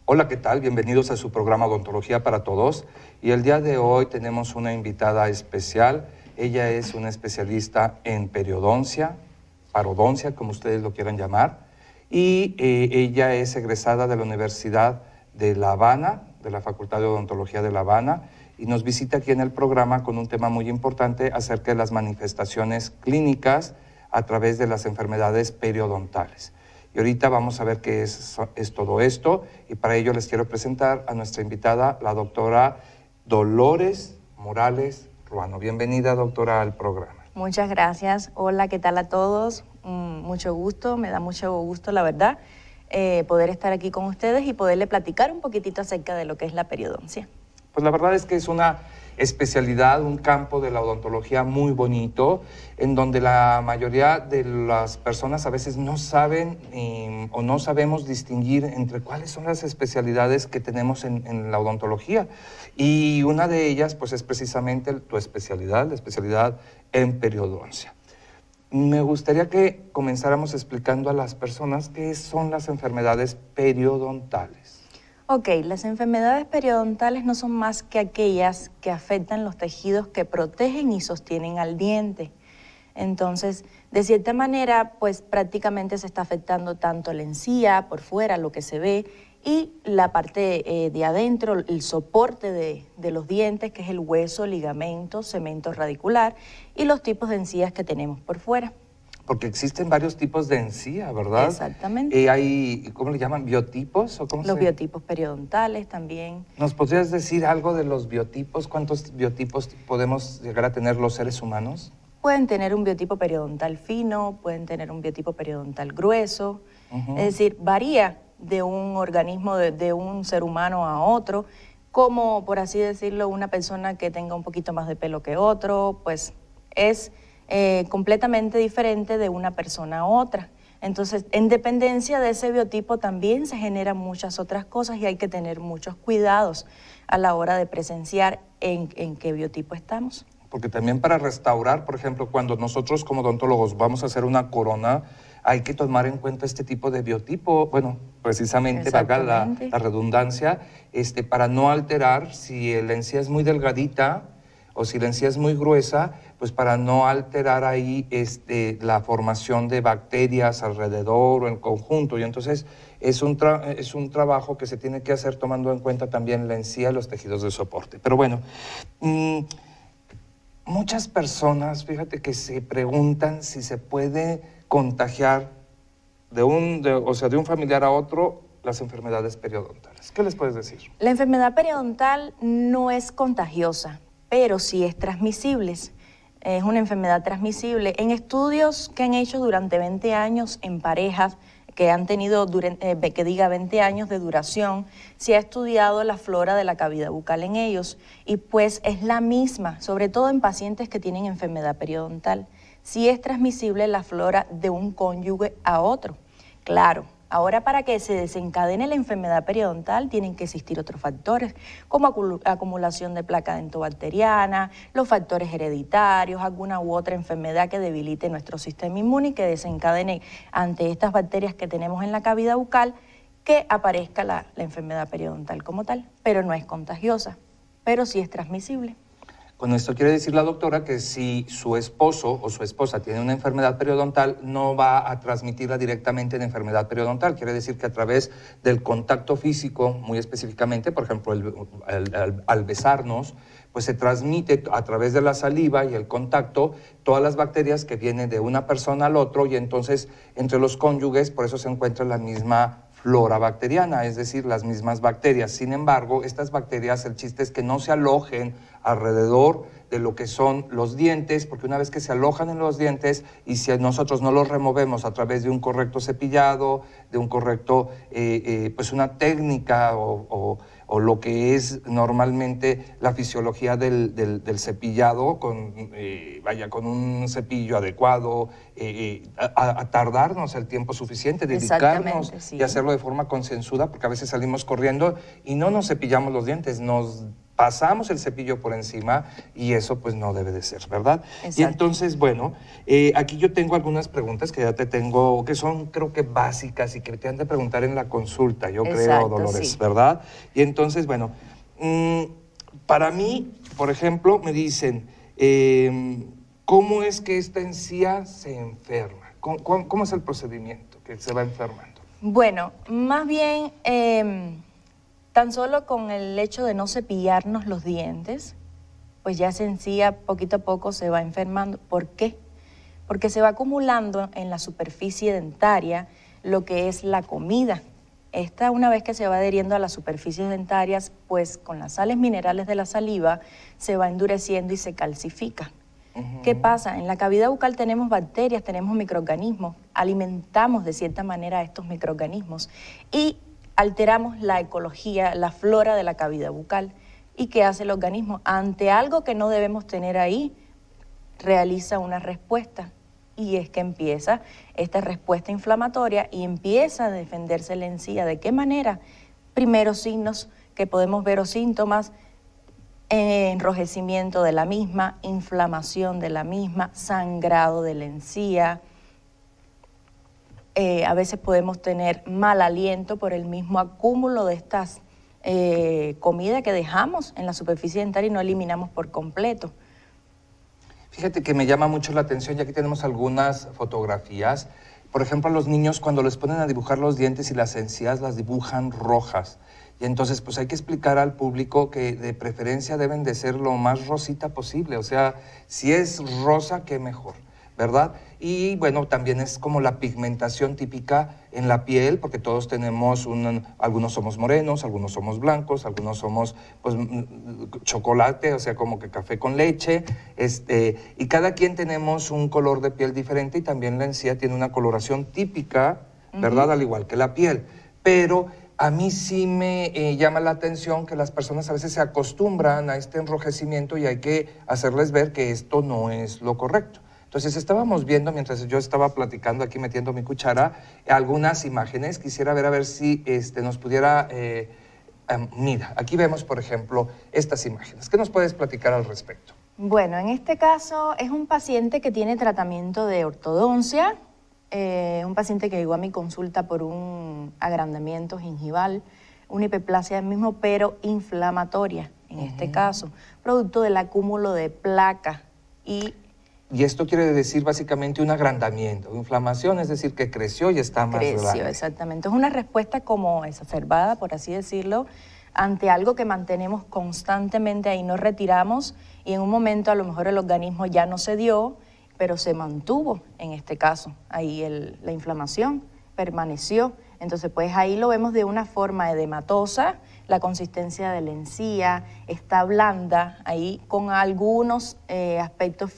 Hola, ¿qué tal? Bienvenidos a su programa Odontología para Todos. Y el día de hoy tenemos una invitada especial. Ella es una especialista en periodoncia, parodoncia, como ustedes lo quieran llamar. Y ella es egresada de la Universidad de La Habana, de la Facultad de Odontología de La Habana, y nos visita aquí en el programa con un tema muy importante acerca de las manifestaciones clínicas a través de las enfermedades periodontales. Y ahorita vamos a ver qué es todo esto, y para ello les quiero presentar a nuestra invitada, la doctora Dolores Morales Ruano. Bienvenida, doctora, al programa. Muchas gracias. Hola, ¿qué tal a todos? Mucho gusto, me da mucho gusto, la verdad, poder estar aquí con ustedes y poderle platicar un poquitito acerca de lo que es la periodoncia. Pues la verdad es que es una especialidad, un campo de la odontología muy bonito, en donde la mayoría de las personas a veces no saben o no sabemos distinguir entre cuáles son las especialidades que tenemos en la odontología. Y una de ellas, pues, es precisamente tu especialidad, la especialidad en periodoncia. Me gustaría que comenzáramos explicando a las personas qué son las enfermedades periodontales. Ok, las enfermedades periodontales no son más que aquellas que afectan los tejidos que protegen y sostienen al diente. Entonces, de cierta manera, pues prácticamente se está afectando tanto la encía, por fuera, lo que se ve, y la parte de adentro, el soporte de los dientes, que es el hueso, ligamento, cemento radicular, y los tipos de encías que tenemos por fuera. Porque existen varios tipos de encía, ¿verdad? Exactamente. Hay, ¿cómo le llaman? ¿Biotipos? ¿O cómo los biotipos periodontales también. ¿Nos podrías decir algo de los biotipos? ¿Cuántos biotipos podemos llegar a tener los seres humanos? Pueden tener un biotipo periodontal fino, pueden tener un biotipo periodontal grueso. Es decir, varía de un organismo, de un ser humano a otro, como, por así decirlo, una persona que tenga un poquito más de pelo que otro, pues es completamente diferente de una persona a otra. Entonces, en dependencia de ese biotipo también se generan muchas otras cosas y hay que tener muchos cuidados a la hora de presenciar en qué biotipo estamos. Porque también para restaurar, por ejemplo, cuando nosotros como odontólogos vamos a hacer una corona, hay que tomar en cuenta este tipo de biotipo, bueno, precisamente, valga la redundancia, para no alterar si la encía es muy delgadita o si la encía es muy gruesa, pues para no alterar ahí la formación de bacterias alrededor o en conjunto. Y entonces es un trabajo que se tiene que hacer tomando en cuenta también la encía y los tejidos de soporte. Pero bueno, muchas personas, fíjate, que se preguntan si se puede contagiar de un familiar a otro las enfermedades periodontales. ¿Qué les puedes decir? La enfermedad periodontal no es contagiosa, pero sí es transmisible. Es una enfermedad transmisible. En estudios que han hecho durante 20 años en parejas que han tenido, 20 años de duración, se ha estudiado la flora de la cavidad bucal en ellos y pues es la misma, sobre todo en pacientes que tienen enfermedad periodontal. Sí es transmisible la flora de un cónyuge a otro. Claro, ahora para que se desencadene la enfermedad periodontal tienen que existir otros factores, como acumulación de placa dentobacteriana, los factores hereditarios, alguna u otra enfermedad que debilite nuestro sistema inmune y que desencadene ante estas bacterias que tenemos en la cavidad bucal que aparezca la enfermedad periodontal como tal, pero no es contagiosa, pero sí es transmisible. Con esto quiere decir la doctora que si su esposo o su esposa tiene una enfermedad periodontal, no va a transmitirla directamente en enfermedad periodontal. Quiere decir que a través del contacto físico, muy específicamente, por ejemplo, al besarnos, pues se transmite a través de la saliva y el contacto todas las bacterias que vienen de una persona al otro, y entonces entre los cónyuges por eso se encuentra la misma flora bacteriana, es decir, las mismas bacterias. Sin embargo, estas bacterias, el chiste es que no se alojen alrededor de lo que son los dientes, porque una vez que se alojan en los dientes y si nosotros no los removemos a través de un correcto cepillado, de un correcto, pues una técnica o lo que es normalmente la fisiología del cepillado, con un cepillo adecuado, a tardarnos el tiempo suficiente, dedicarnos y hacerlo de forma concienzuda, porque a veces salimos corriendo y no nos cepillamos los dientes, nos pasamos el cepillo por encima y eso pues no debe de ser, ¿verdad? Exacto. Y entonces, bueno, aquí yo tengo algunas preguntas que ya te tengo, que son creo que básicas y que te han de preguntar en la consulta, yo creo, Exacto, Dolores, sí. ¿verdad? Y entonces, bueno, para mí, por ejemplo, me dicen, ¿cómo es que esta encía se enferma? ¿Cómo es el procedimiento que se va enfermando? Bueno, más bien, tan solo con el hecho de no cepillarnos los dientes, pues ya esa encía poquito a poco se va enfermando. ¿Por qué? Porque se va acumulando en la superficie dentaria lo que es la comida. Esta, una vez que se va adheriendo a las superficies dentarias, pues con las sales minerales de la saliva se va endureciendo y se calcifica. ¿Qué pasa? En la cavidad bucal tenemos bacterias, tenemos microorganismos, alimentamos de cierta manera a estos microorganismos y alteramos la ecología, la flora de la cavidad bucal. ¿Y qué hace el organismo? Ante algo que no debemos tener ahí, realiza una respuesta. Y es que empieza esta respuesta inflamatoria y empieza a defenderse la encía. ¿De qué manera? Primeros signos que podemos ver o síntomas: enrojecimiento de la misma, inflamación de la misma, sangrado de la encía. A veces podemos tener mal aliento por el mismo acúmulo de estas comida que dejamos en la superficie dentaria y no eliminamos por completo. Fíjate que me llama mucho la atención, y aquí tenemos algunas fotografías. Por ejemplo, a los niños cuando les ponen a dibujar los dientes y las encías las dibujan rojas. Y entonces pues hay que explicar al público que de preferencia deben de ser lo más rosita posible. O sea, si es rosa, qué mejor, ¿verdad? Y bueno, también es como la pigmentación típica en la piel, porque todos tenemos, algunos somos morenos, algunos somos blancos, algunos somos pues chocolate, o sea, como que café con leche, y cada quien tenemos un color de piel diferente y también la encía tiene una coloración típica, ¿verdad? Al igual que la piel. Pero a mí sí me llama la atención que las personas a veces se acostumbran a este enrojecimiento y hay que hacerles ver que esto no es lo correcto. Entonces estábamos viendo, mientras yo estaba platicando aquí metiendo mi cuchara, algunas imágenes. Quisiera ver a ver si nos pudiera... mira, aquí vemos, por ejemplo, estas imágenes. ¿Qué nos puedes platicar al respecto? Bueno, en este caso es un paciente que tiene tratamiento de ortodoncia, un paciente que llegó a mi consulta por un agrandamiento gingival, una hiperplasia del mismo, pero inflamatoria, en este caso, producto del acúmulo de placa Y esto quiere decir básicamente un agrandamiento, inflamación, es decir, que creció y está más grande. Creció, exactamente. Es una respuesta como exacerbada, por así decirlo, ante algo que mantenemos constantemente ahí, no retiramos y en un momento a lo mejor el organismo ya no cedió, pero se mantuvo en este caso. Ahí la inflamación permaneció. Entonces, pues ahí lo vemos de una forma edematosa, la consistencia de la encía está blanda, ahí con algunos aspectos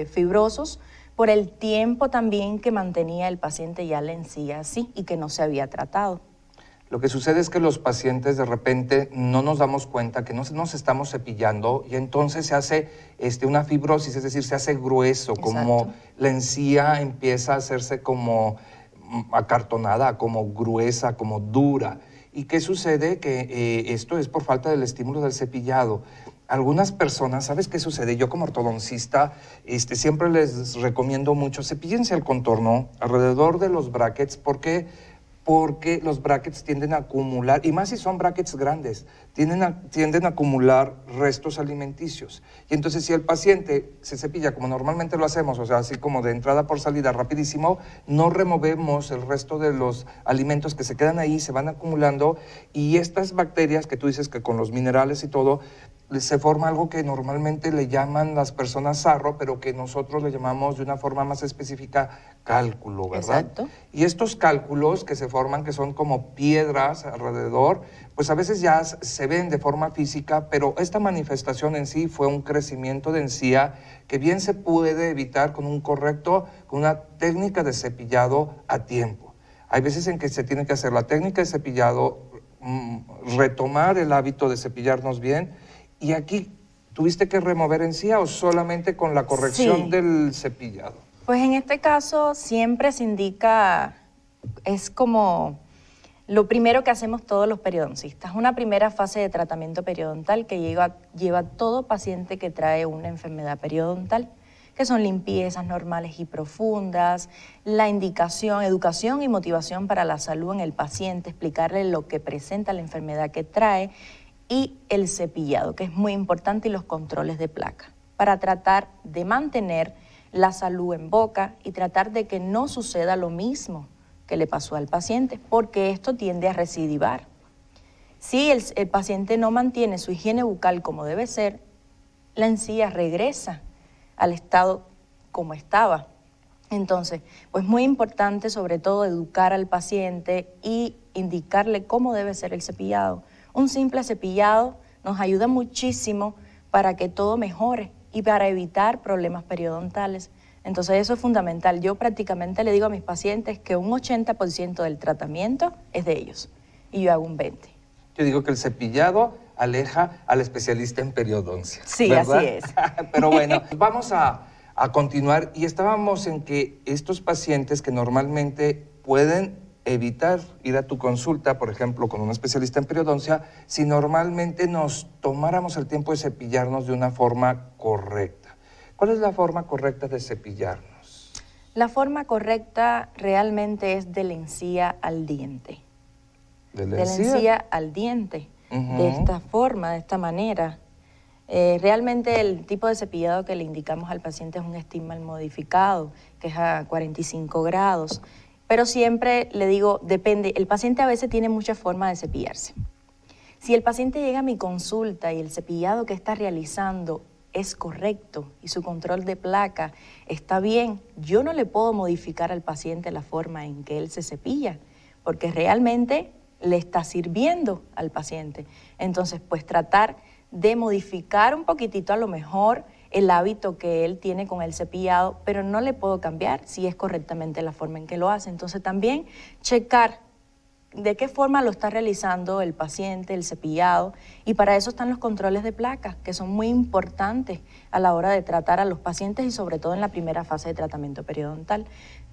fibrosos, por el tiempo también que mantenía el paciente ya la encía así y que no se había tratado. Lo que sucede es que los pacientes de repente no nos damos cuenta que no nos estamos cepillando y entonces se hace una fibrosis, es decir, se hace grueso, como la encía empieza a hacerse como acartonada, como gruesa, como dura. ¿Y qué sucede? Que esto es por falta del estímulo del cepillado. Algunas personas, ¿sabes qué sucede? Yo como ortodoncista siempre les recomiendo mucho, cepíllense el contorno alrededor de los brackets, porque los brackets tienden a acumular, y más si son brackets grandes, tienden a acumular restos alimenticios. Y entonces si el paciente se cepilla como normalmente lo hacemos, o sea, así como de entrada por salida rapidísimo, no removemos el resto de los alimentos que se quedan ahí, se van acumulando, y estas bacterias que tú dices que con los minerales y todo, se forma algo que normalmente le llaman las personas sarro, pero que nosotros le llamamos de una forma más específica cálculo, ¿verdad? Exacto. Y estos cálculos que se forman, que son como piedras alrededor, pues a veces ya se ven de forma física, pero esta manifestación en sí fue un crecimiento de encía que bien se puede evitar con una técnica de cepillado a tiempo. Hay veces en que se tiene que hacer la técnica de cepillado, retomar el hábito de cepillarnos bien. ¿Y aquí tuviste que remover encía o solamente con la corrección del cepillado? Pues en este caso siempre se indica, es como Lo primero que hacemos todos los periodoncistas, una primera fase de tratamiento periodontal que lleva todo paciente que trae una enfermedad periodontal, que son limpiezas normales y profundas, la indicación, educación y motivación para la salud en el paciente, explicarle lo que presenta la enfermedad que trae, y el cepillado, que es muy importante, y los controles de placa, para tratar de mantener la salud en boca y tratar de que no suceda lo mismo que le pasó al paciente, porque esto tiende a recidivar. Si el paciente no mantiene su higiene bucal como debe ser, la encía regresa al estado como estaba. Entonces, pues muy importante sobre todo educar al paciente y indicarle cómo debe ser el cepillado. Un simple cepillado nos ayuda muchísimo para que todo mejore y para evitar problemas periodontales. Entonces eso es fundamental. Yo prácticamente le digo a mis pacientes que un 80% del tratamiento es de ellos y yo hago un 20%. Yo digo que el cepillado aleja al especialista en periodoncia. Sí, ¿verdad? así es. Pero bueno, vamos a continuar, y estábamos en que estos pacientes que normalmente pueden evitar ir a tu consulta, por ejemplo, con un especialista en periodoncia, si normalmente nos tomáramos el tiempo de cepillarnos de una forma correcta. ¿Cuál es la forma correcta de cepillarnos? La forma correcta realmente es de la encía al diente. ¿De la encía al diente, de esta forma, de esta manera. Realmente el tipo de cepillado que le indicamos al paciente es un Steelman modificado, que es a 45 grados. Pero siempre le digo, depende, el paciente a veces tiene muchas formas de cepillarse. Si el paciente llega a mi consulta y el cepillado que está realizando es correcto y su control de placa está bien, yo no le puedo modificar al paciente la forma en que él se cepilla, porque realmente le está sirviendo al paciente. Entonces, pues tratar de modificar un poquitito a lo mejor el hábito que él tiene con el cepillado, pero no le puedo cambiar si es correctamente la forma en que lo hace. Entonces también checar de qué forma lo está realizando el paciente, el cepillado, y para eso están los controles de placa, que son muy importantes a la hora de tratar a los pacientes y sobre todo en la primera fase de tratamiento periodontal.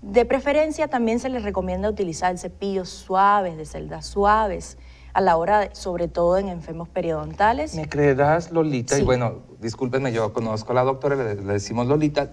De preferencia también se les recomienda utilizar cepillos suaves, de celdas suaves, a la hora, sobre todo en enfermos periodontales. ¿Me creerás, Lolita? Sí. Y bueno, discúlpenme, yo conozco a la doctora, le decimos Lolita.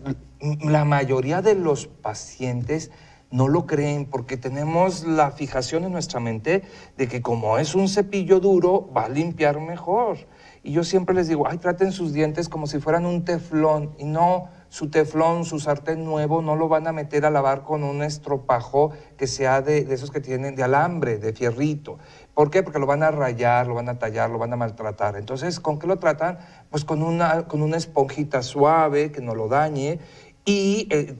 La mayoría de los pacientes no lo creen porque tenemos la fijación en nuestra mente de que como es un cepillo duro, va a limpiar mejor. Y yo siempre les digo, ay, traten sus dientes como si fueran un teflón. Y no, su teflón, su sartén nuevo, no lo van a meter a lavar con un estropajo que sea de esos que tienen de alambre, de fierrito. ¿Por qué? Porque lo van a rayar, lo van a tallar, lo van a maltratar. Entonces, ¿con qué lo tratan? Pues con una esponjita suave que no lo dañe,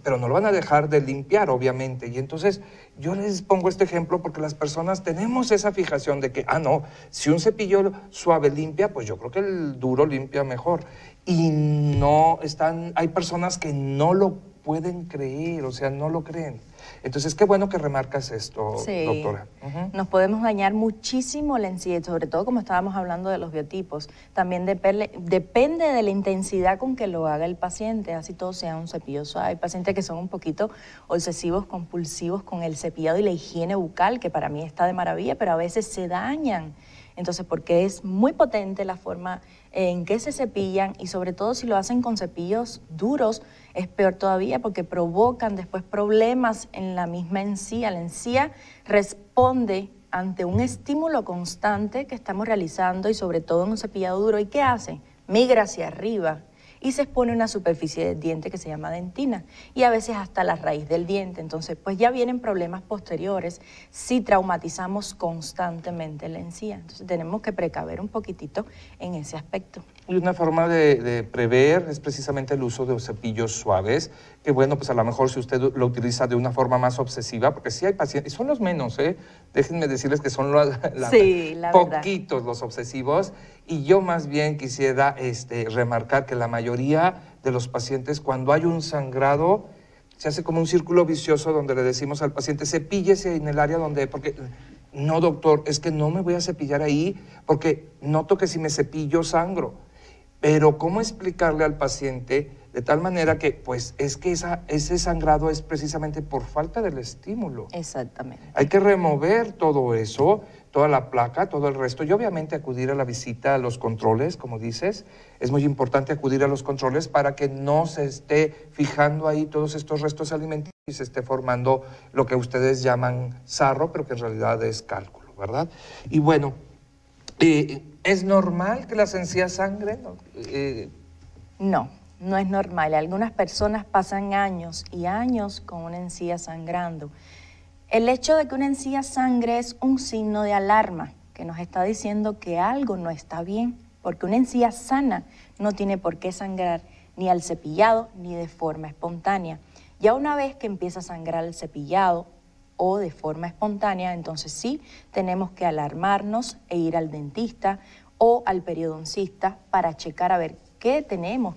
pero no lo van a dejar de limpiar, obviamente. Y entonces yo les pongo este ejemplo porque las personas tenemos esa fijación de que, no, si un cepillo suave limpia, pues yo creo que el duro limpia mejor. Y no hay personas que no lo pueden creer, o sea, no lo creen. Entonces, qué bueno que remarcas esto, sí, doctora. Nos podemos dañar muchísimo la encía, sobre todo como estábamos hablando de los biotipos. También depende de la intensidad con que lo haga el paciente, así todo sea un cepillo suave. Hay pacientes que son un poquito obsesivos, compulsivos con el cepillado y la higiene bucal, que para mí está de maravilla, pero a veces se dañan. Entonces, porque es muy potente la forma en que se cepillan y sobre todo si lo hacen con cepillos duros, es peor todavía porque provocan después problemas en la misma encía. La encía responde ante un estímulo constante que estamos realizando y sobre todo en un cepillado duro. ¿Y qué hace? Migra hacia arriba y se expone una superficie del diente que se llama dentina y a veces hasta la raíz del diente. Entonces, pues ya vienen problemas posteriores si traumatizamos constantemente la encía. Entonces, tenemos que precaver un poquitito en ese aspecto. Y una forma de prever es precisamente el uso de cepillos suaves, que bueno, pues a lo mejor si usted lo utiliza de una forma más obsesiva, porque sí hay pacientes, y son los menos, déjenme decirles que son poquitos los obsesivos, y yo más bien quisiera remarcar que la mayoría de los pacientes, cuando hay un sangrado, se hace como un círculo vicioso donde le decimos al paciente, cepíllese en el área porque no, doctor, es que no me voy a cepillar ahí porque noto que si me cepillo sangro. Pero ¿cómo explicarle al paciente de tal manera que, pues, es que ese sangrado es precisamente por falta del estímulo. Exactamente. Hay que remover todo eso, toda la placa, todo el resto, y obviamente acudir a la visita a los controles, como dices. Es muy importante acudir a los controles para que no se esté fijando ahí todos estos restos alimenticios y se esté formando lo que ustedes llaman sarro, pero que en realidad es cálculo, ¿verdad? Y bueno, ¿es normal que las encías sangren? No, no es normal. Algunas personas pasan años y años con una encía sangrando. El hecho de que una encía sangre es un signo de alarma que nos está diciendo que algo no está bien, porque una encía sana no tiene por qué sangrar ni al cepillado ni de forma espontánea. Ya una vez que empieza a sangrar el cepillado o de forma espontánea, entonces sí tenemos que alarmarnos e ir al dentista o al periodoncista para checar a ver qué tenemos.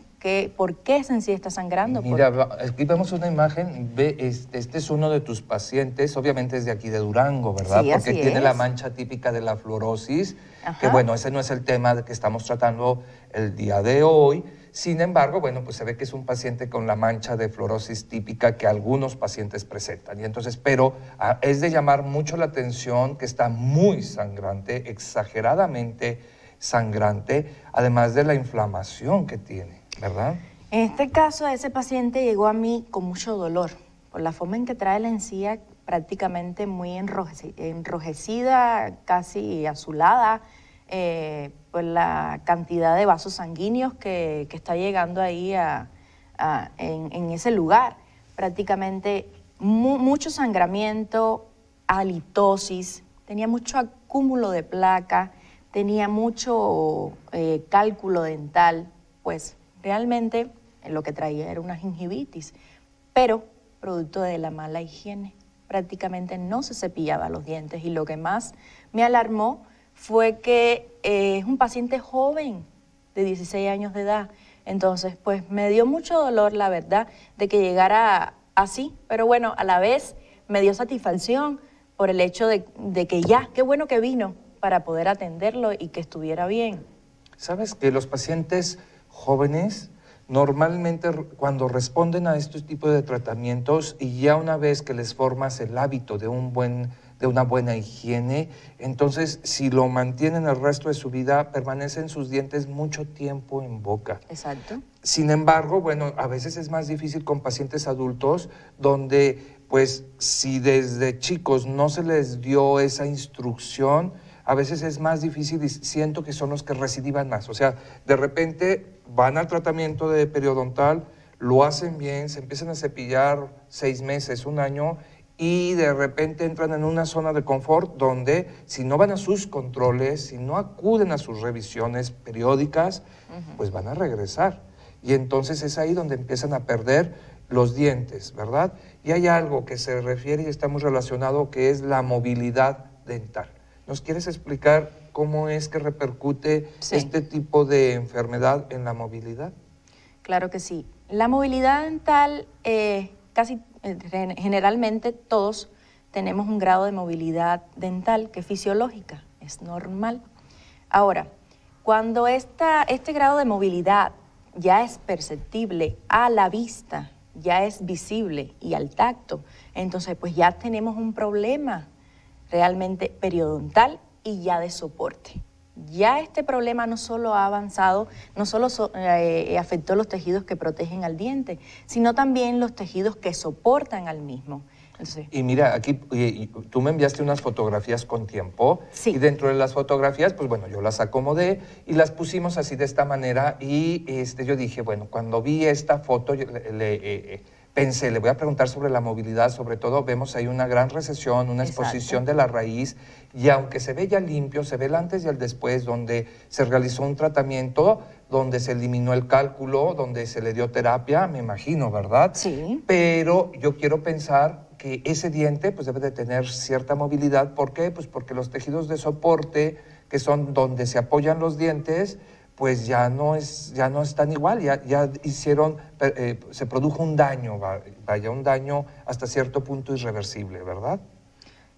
¿Por qué esa encía está sangrando? Mira, aquí vemos una imagen, este es uno de tus pacientes, obviamente es de aquí de Durango, ¿verdad? Sí, porque así tiene es. la mancha típica de la fluorosis, Ajá. que bueno, ese no es el tema que estamos tratando el día de hoy. Sin embargo, bueno, pues se ve que es un paciente con la mancha de fluorosis típica que algunos pacientes presentan. Y entonces, pero es de llamar mucho la atención que está muy sangrante, exageradamente sangrante, además de la inflamación que tiene, ¿verdad? En este caso, ese paciente llegó a mí con mucho dolor, por la forma en que trae la encía prácticamente muy enrojecida, casi azulada, por la cantidad de vasos sanguíneos que está llegando ahí en ese lugar. Prácticamente mucho sangramiento, halitosis, tenía mucho acúmulo de placa, tenía mucho cálculo dental, pues realmente lo que traía era una gingivitis, pero producto de la mala higiene. Prácticamente no se cepillaba los dientes y lo que más me alarmó fue que es un paciente joven de 16 años de edad. Entonces, pues me dio mucho dolor, la verdad, de que llegara así, pero bueno, a la vez me dio satisfacción por el hecho de que ya, qué bueno que vino para poder atenderlo y que estuviera bien. ¿Sabes que los pacientes jóvenes normalmente cuando responden a estos tipos de tratamientos y ya una vez que les formas el hábito de una buena higiene, entonces si lo mantienen el resto de su vida, permanecen sus dientes mucho tiempo en boca? Exacto. Sin embargo, bueno, a veces es más difícil con pacientes adultos donde, pues, si desde chicos no se les dio esa instrucción, a veces es más difícil y siento que son los que recidivan más. O sea, de repente van al tratamiento de periodontal, lo hacen bien, se empiezan a cepillar 6 meses, 1 año, y de repente entran en una zona de confort donde si no van a sus controles, si no acuden a sus revisiones periódicas, pues van a regresar. Y entonces es ahí donde empiezan a perder los dientes, ¿verdad? Y hay algo que se refiere y está muy relacionado, que es la movilidad dental. ¿Nos quieres explicar cómo es que repercute este tipo de enfermedad en la movilidad? Claro que sí. La movilidad dental, generalmente todos tenemos un grado de movilidad dental que es fisiológica, es normal. Ahora, cuando este grado de movilidad ya es perceptible a la vista, ya es visible y al tacto, entonces pues ya tenemos un problema realmente periodontal y ya de soporte. Ya este problema no solo ha avanzado, no solo afectó los tejidos que protegen al diente, sino también los tejidos que soportan al mismo. Entonces, y mira, aquí tú me enviaste unas fotografías con tiempo, sí. Y dentro de las fotografías, pues bueno, yo las acomodé y las pusimos así de esta manera y yo dije, bueno, cuando vi esta foto pensé, le voy a preguntar sobre la movilidad, sobre todo vemos ahí una gran recesión, una exposición de la raíz, y aunque se ve ya limpio, se ve el antes y el después, donde se realizó un tratamiento, donde se eliminó el cálculo, donde se le dio terapia, me imagino, ¿verdad? Sí. Pero yo quiero pensar que ese diente pues debe de tener cierta movilidad. ¿Por qué? Pues porque los tejidos de soporte, que son donde se apoyan los dientes, pues ya no están igual, ya hicieron, se produjo un daño, vaya, un daño hasta cierto punto irreversible, ¿verdad?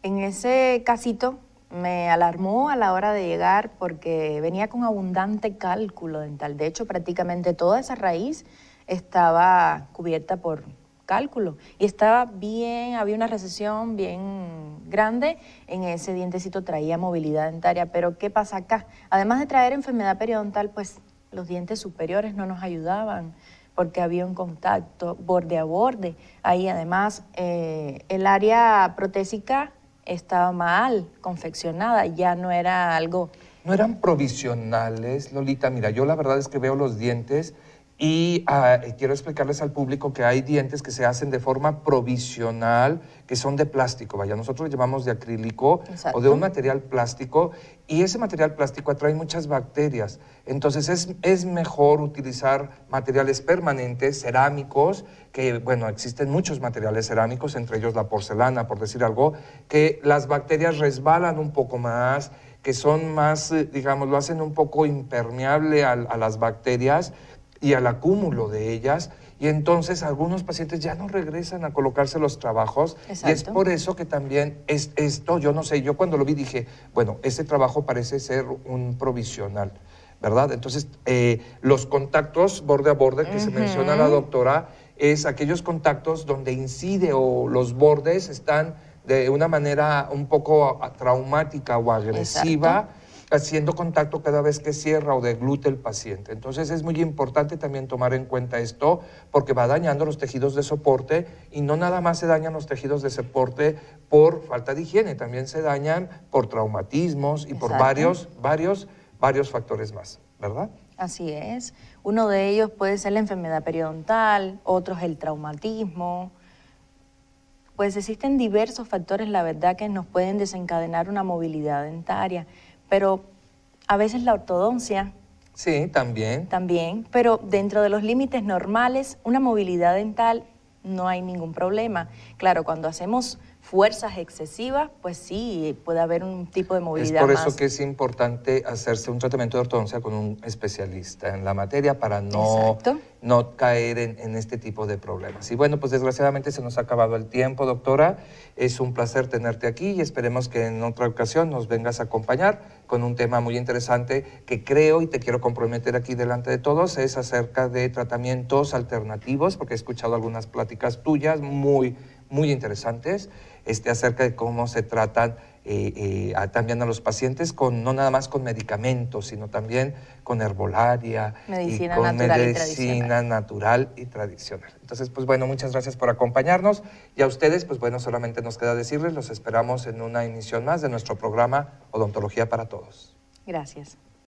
En ese casito me alarmó a la hora de llegar porque venía con abundante cálculo dental. De hecho, prácticamente toda esa raíz estaba cubierta por cálculo y estaba bien, había una recesión bien grande en ese dientecito, traía movilidad dentaria. Pero ¿qué pasa acá? Además de traer enfermedad periodontal, pues los dientes superiores no nos ayudaban porque había un contacto borde a borde. Ahí además el área protésica estaba mal confeccionada, ya no era algo... No eran provisionales, Lolita. Mira, yo la verdad es que veo los dientes y quiero explicarles al público que hay dientes que se hacen de forma provisional, que son de plástico. Vaya, nosotros los llamamos de acrílico. Exacto. O de un material plástico, y ese material plástico atrae muchas bacterias. Entonces es mejor utilizar materiales permanentes, cerámicos, que bueno, existen muchos materiales cerámicos, entre ellos la porcelana, por decir algo, que las bacterias resbalan un poco más, que son más, digamos, lo hacen un poco impermeable a las bacterias y al acúmulo de ellas, y entonces algunos pacientes ya no regresan a colocarse los trabajos. Exacto. Y es por eso que también esto, yo no sé, yo cuando lo vi dije, bueno, este trabajo parece ser un provisional, ¿verdad? Entonces, los contactos borde a borde que se menciona la doctora, es aquellos contactos donde incide o los bordes están de una manera un poco traumática o agresiva. Exacto. Haciendo contacto cada vez que cierra o deglute el paciente. Entonces es muy importante también tomar en cuenta esto, porque va dañando los tejidos de soporte, y no nada más se dañan los tejidos de soporte por falta de higiene, también se dañan por traumatismos y por varios factores más, ¿verdad? Así es. Uno de ellos puede ser la enfermedad periodontal, otros el traumatismo. Pues existen diversos factores, la verdad, que nos pueden desencadenar una movilidad dentaria. Pero a veces la ortodoncia... Sí, también. También, pero dentro de los límites normales, una movilidad dental no hay ningún problema. Claro, cuando hacemos fuerzas excesivas, pues sí, puede haber un tipo de movilidad más. Es por eso que es importante hacerse un tratamiento de ortodoncia con un especialista en la materia para no caer en este tipo de problemas. Y bueno, pues desgraciadamente se nos ha acabado el tiempo, doctora. Es un placer tenerte aquí y esperemos que en otra ocasión nos vengas a acompañar con un tema muy interesante que creo, y te quiero comprometer aquí delante de todos, es acerca de tratamientos alternativos, porque he escuchado algunas pláticas tuyas muy interesantes, acerca de cómo se tratan también a los pacientes, no nada más con medicamentos, sino también con herbolaria, medicina natural y tradicional. Entonces, pues bueno, muchas gracias por acompañarnos, y a ustedes, pues bueno, solamente nos queda decirles, los esperamos en una emisión más de nuestro programa Odontología para Todos. Gracias.